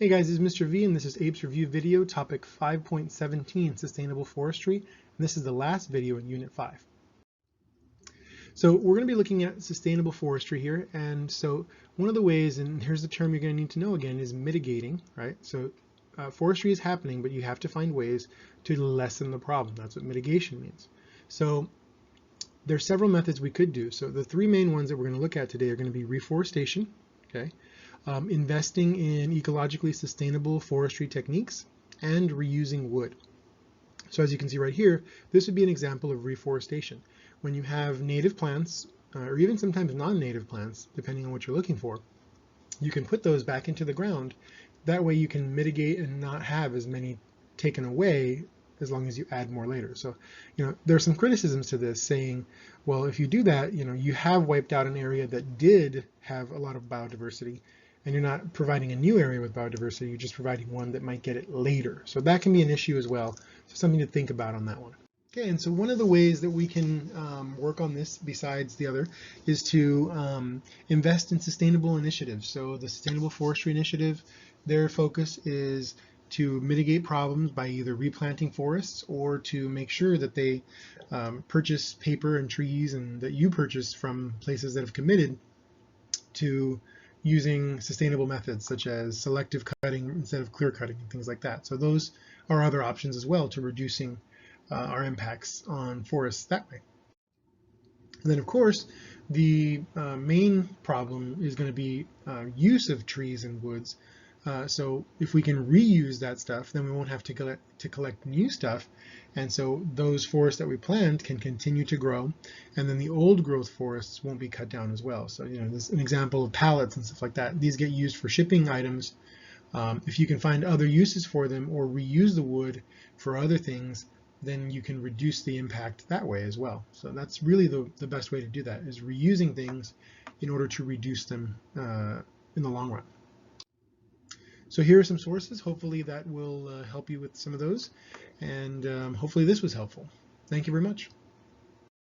Hey guys, this is Mr. V and this is APES Review Video Topic 5.17 Sustainable Forestry. And this is the last video in Unit 5. So we're going to be looking at sustainable forestry here. And so one of the ways, and here's the term you're going to need to know again, is mitigating, right? So forestry is happening, but you have to find ways to lessen the problem. That's what mitigation means. So there's several methods we could do. So the three main ones that we're going to look at today are going to be reforestation, okay? Investing in ecologically sustainable forestry techniques, and reusing wood. So as you can see right here, this would be an example of reforestation. When you have native plants, or even sometimes non-native plants, depending on what you're looking for, you can put those back into the ground. That way you can mitigate and not have as many taken away as long as you add more later. So, there are some criticisms to this saying, well, if you do that, you have wiped out an area that did have a lot of biodiversity, and you're not providing a new area with biodiversity, you're just providing one that might get it later. So that can be an issue as well. So something to think about on that one. Okay, and so one of the ways that we can work on this besides the other is to invest in sustainable initiatives. So the Sustainable Forestry Initiative, their focus is to mitigate problems by either replanting forests or to make sure that they purchase paper and trees and that you purchase from places that have committed to using sustainable methods such as selective cutting instead of clear cutting and things like that. So those are other options as well to reducing our impacts on forests that way. And then of course, the main problem is going to be use of trees and woods. So if we can reuse that stuff, then we won't have to collect new stuff. And so those forests that we plant can continue to grow, and then the old growth forests won't be cut down as well. So, this is an example of pallets and stuff like that. These get used for shipping items. If you can find other uses for them or reuse the wood for other things, then you can reduce the impact that way as well. So that's really the best way to do that, is reusing things in order to reduce them in the long run. So here are some sources. Hopefully that will help you with some of those, and hopefully this was helpful. Thank you very much.